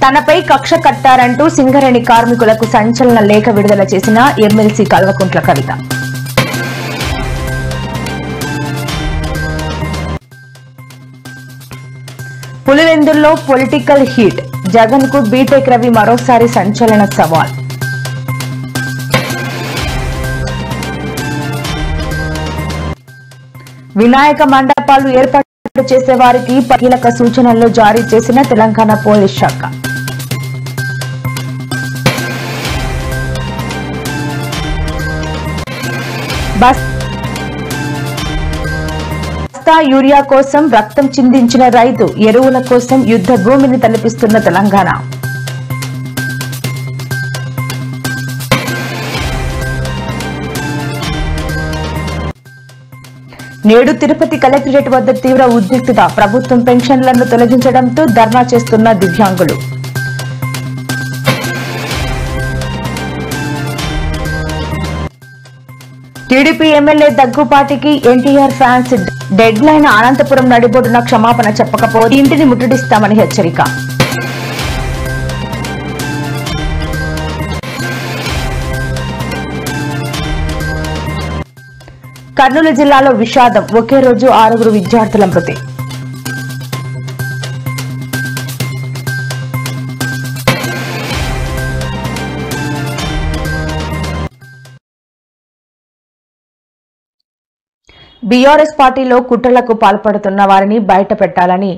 తనపై కక్ష కట్టారంటూ సింగరేణి కార్మికులకు సంచలన లేఖ విడుదల చేసిన ఎమ్మెల్సీ కల్వకుంట్ల కవిత. పులివెందుల్లో పొలిటికల్ హీట్, జగన్ కు బీటెక్ రవి మరోసారి సంచలన సవాల్. వినాయక మండపాలు ఏర్పాటు చేసే వారికి కీలక సూచనలు జారీ చేసిన తెలంగాణ పోలీస్ శాఖ. బస్తా యూరియా కోసం రక్తం చిందించిన రైతు, ఎరువుల కోసం యుద్ధ భూమిని తలపిస్తున్న తెలంగాణ. నేడు తిరుపతి కలెక్టరేట్ వద్ద తీవ్ర ఉద్రిక్తత, ప్రభుత్వం పెన్షన్లను తొలగించడంతో ధర్నా చేస్తున్న దివ్యాంగులు. టీడీపీ ఎమ్మెల్యే దగ్గుపాటికి NTR fans deadline, Anantapuram నడిబొడ్డున క్షమాపణ చెప్పకపోతే ఇంటిని ముట్టడిస్తామని హెచ్చరిక. కర్నూలు జిల్లాలో విషాదం, ఒకే రోజు 6 విద్యార్థుల మృతి. బీఆర్ఎస్ పార్టీలో కుట్రలకు పాల్పడుతున్న వారిని బయట పెట్టాలని